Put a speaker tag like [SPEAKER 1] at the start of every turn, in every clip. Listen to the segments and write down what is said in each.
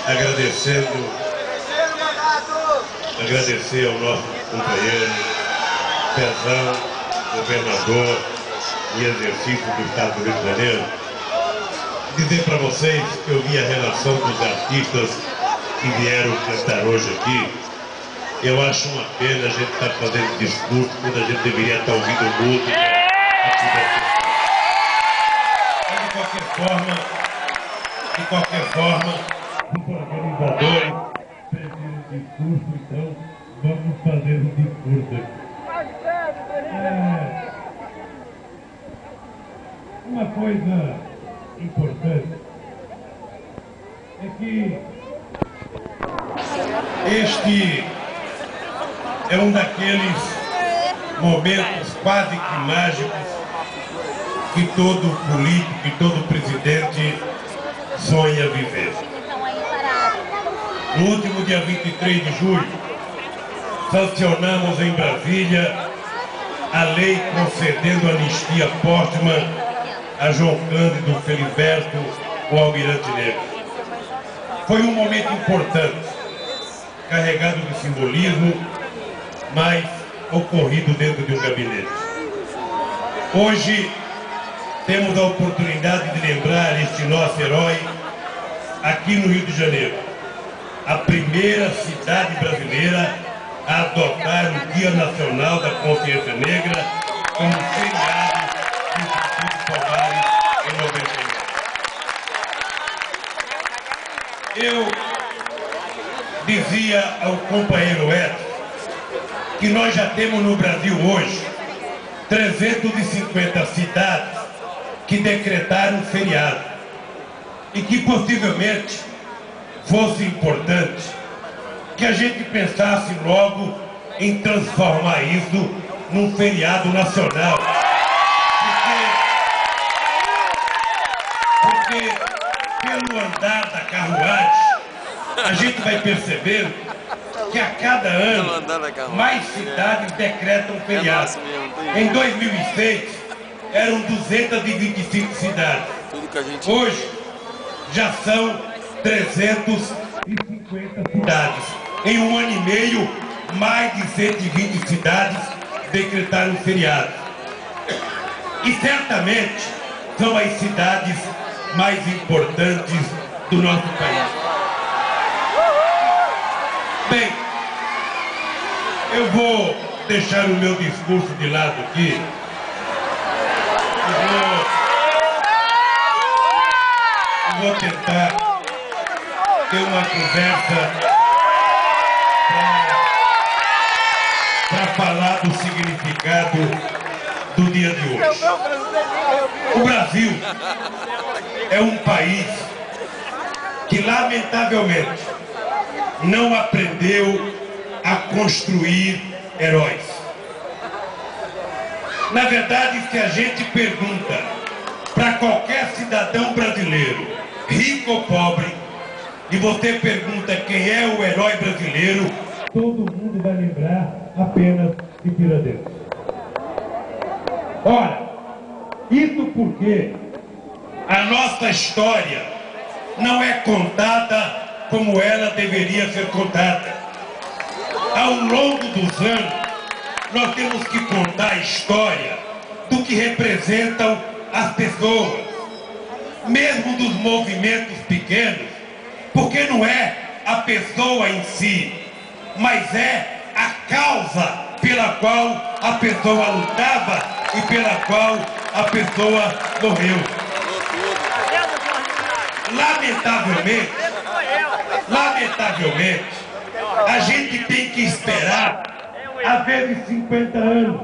[SPEAKER 1] agradecer ao nosso companheiro, Pezão, governador e exercício do Estado do Rio de Janeiro, dizer para vocês que eu vi a relação dos artistas que vieram cantar hoje aqui. Eu acho uma pena a gente estar fazendo discurso quando a gente deveria estar ouvindo música. Mas de qualquer forma, os organizadores precisam de discurso, então vamos fazer um discurso aqui. Uma coisa importante é que este é um daqueles momentos quase que mágicos que todo político, que todo presidente sonha viver. No último dia 23 de julho, sancionamos em Brasília a lei concedendo anistia póstuma a João Cândido Feliberto, o Almirante Negro. Foi um momento importante, carregado de simbolismo, mas ocorrido dentro de um gabinete. Hoje temos a oportunidade de lembrar este nosso herói aqui no Rio de Janeiro, a primeira cidade brasileira a adotar o Dia Nacional da Consciência Negra como feriado do Instituto Palmares em 99. Eu dizia ao companheiro Edson que nós já temos no Brasil hoje 350 cidades que decretaram feriado e que possivelmente fosse importante que a gente pensasse logo em transformar isso num feriado nacional. Porque pelo andar da carruagem, a gente vai percebendo que a cada ano mais cidades decretam feriado. Em 2006 eram 225 cidades. Hoje já são 350 cidades. Em um ano e meio, mais de 120 cidades decretaram feriado. E certamente são as cidades mais importantes do nosso país. Bem, eu vou deixar o meu discurso de lado aqui. Eu vou tentar ter uma conversa para falar do significado do dia de hoje. O Brasil é um país que, lamentavelmente, não aprendeu a construir heróis. Na verdade, se a gente pergunta para qualquer cidadão brasileiro, rico ou pobre, e você pergunta quem é o herói brasileiro, todo mundo vai lembrar apenas de Tiradentes. Ora, isso porque a nossa história não é contada como ela deveria ser contada. Ao longo dos anos, nós temos que contar a história do que representam as pessoas, mesmo dos movimentos pequenos, porque não é a pessoa em si, mas é a causa pela qual a pessoa lutava e pela qual a pessoa morreu. Lamentavelmente, a gente tem que esperar, às vezes 50 anos,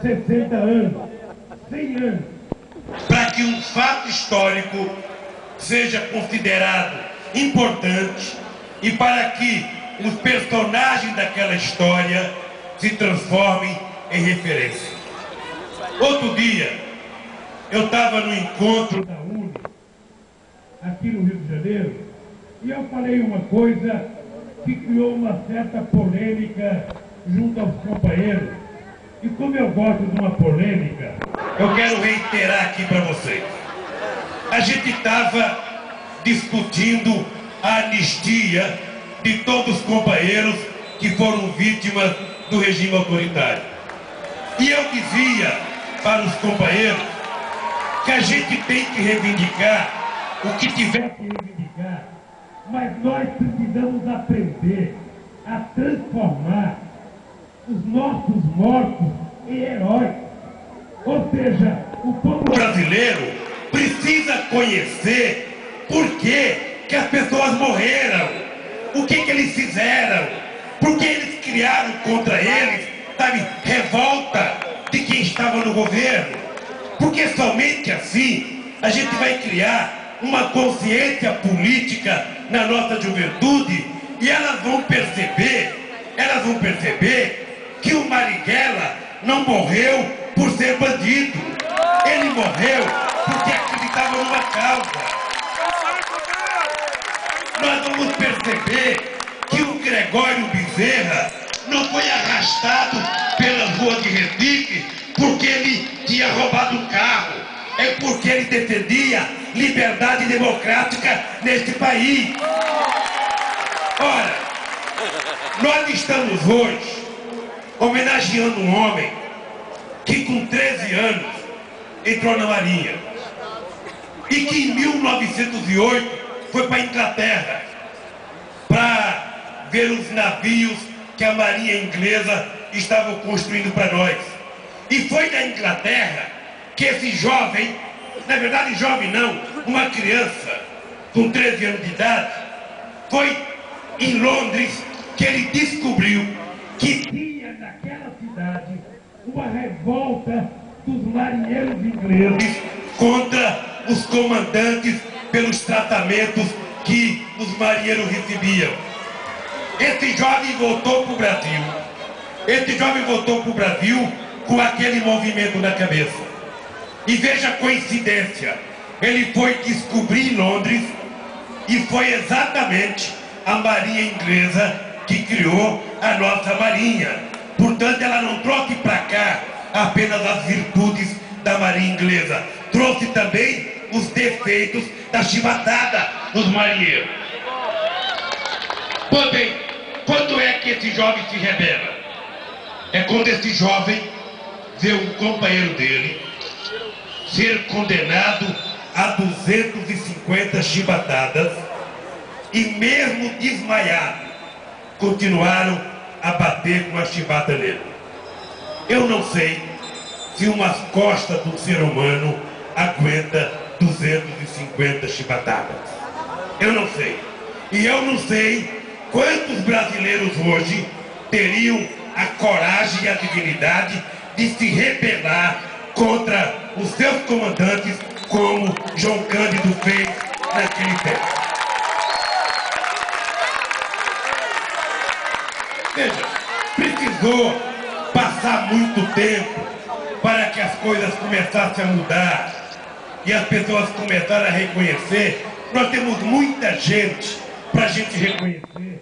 [SPEAKER 1] 60 anos, 100 anos, para que um fato histórico seja considerado importante e para que os personagens daquela história se transformem em referência. Outro dia, eu estava no encontro da UNE, aqui no Rio de Janeiro, e eu falei uma coisa que criou uma certa polêmica junto aos companheiros. E como eu gosto de uma polêmica, eu quero reiterar aqui para vocês. A gente estava discutindo a anistia de todos os companheiros que foram vítimas do regime autoritário. E eu dizia para os companheiros que a gente tem que reivindicar o que tiver que reivindicar, mas nós precisamos aprender a transformar os nossos mortos em heróis. Ou seja, o povo brasileiro precisa conhecer por que as pessoas morreram, o que eles fizeram, por que eles criaram contra eles, sabe, revolta de quem estava no governo. Porque somente assim a gente vai criar uma consciência política na nossa juventude e elas vão perceber que o Marighella não morreu por ser bandido. Ele morreu porque acreditava numa causa. Nós vamos perceber que o Gregório Bezerra não foi arrastado pelas ruas de Recife porque ele tinha roubado um carro. É porque ele defendia liberdade democrática neste país. Ora, nós estamos hoje homenageando um homem que com 13 anos entrou na Marinha e que em 1908 foi para a Inglaterra para ver os navios que a Marinha Inglesa estava construindo para nós. E foi da Inglaterra que esse jovem, na verdade jovem não, uma criança com 13 anos de idade, foi em Londres que ele descobriu que tinha naquela cidade uma revolta dos marinheiros ingleses contra os comandantes pelos tratamentos que os marinheiros recebiam. Esse jovem voltou para o Brasil. Esse jovem voltou para o Brasil com aquele movimento na cabeça. E veja a coincidência, ele foi descobrir em Londres e foi exatamente a Marinha Inglesa que criou a nossa Marinha. Portanto, ela não trouxe para cá apenas as virtudes da Marinha Inglesa, trouxe também os defeitos da chibatada dos marinheiros. Pois bem, quando é que esse jovem se rebela? É quando esse jovem vê um companheiro dele ser condenado a 250 chibatadas e mesmo desmaiado continuaram a bater com a chibata nele. Eu não sei se umas costas do ser humano aguenta 250 chibatadas. Eu não sei. E eu não sei quantos brasileiros hoje teriam a coragem e a dignidade de se rebelar contra os seus comandantes, como João Cândido fez naquele tempo. Veja, precisou passar muito tempo para que as coisas começassem a mudar e as pessoas começaram a reconhecer. Nós temos muita gente para a gente reconhecer.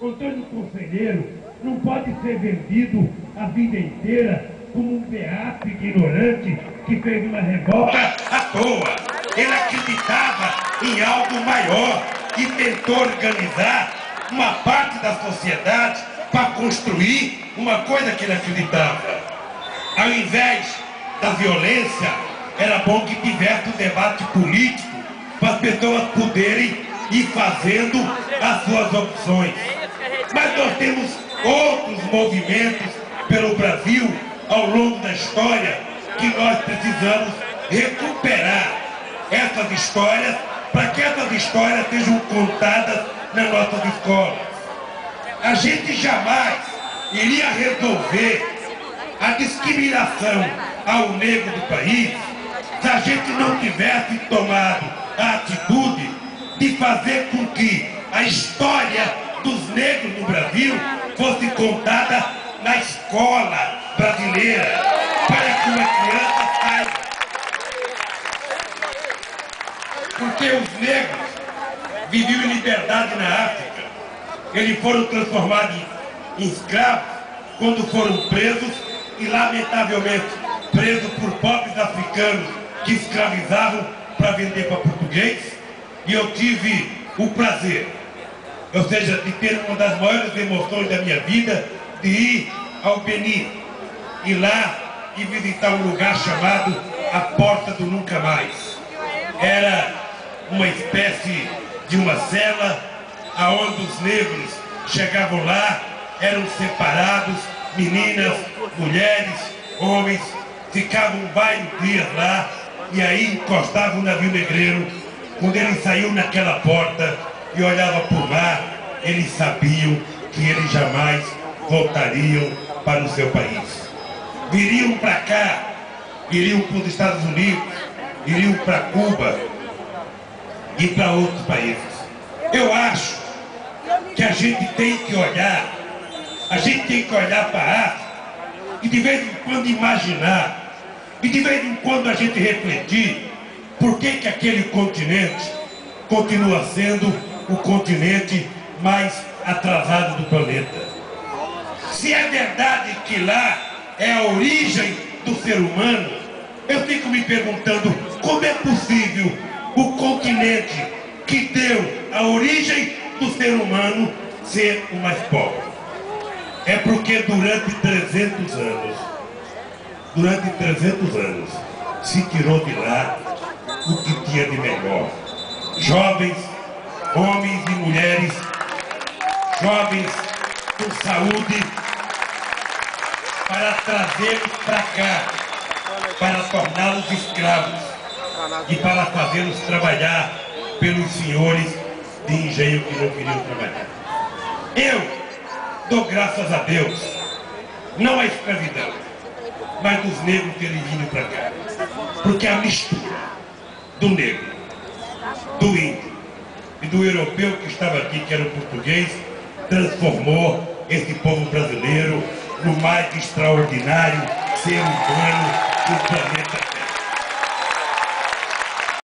[SPEAKER 1] O Antônio Conselheiro não pode ser vendido a vida inteira como um beato ignorante que fez uma revolta à toa. Ele acreditava em algo maior e tentou organizar uma parte da sociedade para construir uma coisa que ele acreditava. Ao invés da violência, era bom que tivesse um debate político para as pessoas poderem ir fazendo as suas opções. Mas nós temos outros movimentos pelo Brasil ao longo da história que nós precisamos recuperar essas histórias para que essas histórias sejam contadas nas nossas escolas. A gente jamais iria resolver a discriminação ao negro do país se a gente não tivesse tomado a atitude de fazer com que a história dos negros no Brasil fosse contada na escola brasileira, para que uma criança saiba. Porque os negros viviam em liberdade na África. Eles foram transformados em escravos quando foram presos e, lamentavelmente, presos por pobres africanos que escravizavam para vender para português. E eu tive o prazer ou seja, de ter uma das maiores emoções da minha vida, de ir ao Benin, ir lá e visitar um lugar chamado a Porta do Nunca Mais. Era uma espécie de uma cela aonde os negros chegavam lá, eram separados, meninas, mulheres, homens, ficavam vários dias lá e aí encostavam o navio negreiro. Quando ele saiu naquela porta e olhava por lá, eles sabiam que eles jamais voltariam para o seu país. Viriam para cá, iriam para os Estados Unidos, iriam para Cuba e para outros países. Eu acho que a gente tem que olhar para a África e de vez em quando imaginar, e de vez em quando a gente refletir por que que aquele continente continua sendo o continente mais atrasado do planeta. Se é verdade que lá é a origem do ser humano, eu fico me perguntando como é possível o continente que deu a origem do ser humano ser o mais pobre. É porque durante 300 anos, se tirou de lá o que tinha de melhor. Jovens, homens e mulheres, jovens com saúde, para trazê-los para cá, para torná-los escravos e para fazê-los trabalhar pelos senhores de engenho que não queriam trabalhar. Eu dou graças a Deus, não à escravidão, mas dos negros terem vindo para cá. Porque a mistura do negro, do índio e do europeu que estava aqui, que era o português, transformou esse povo brasileiro no mais extraordinário ser humano do planeta.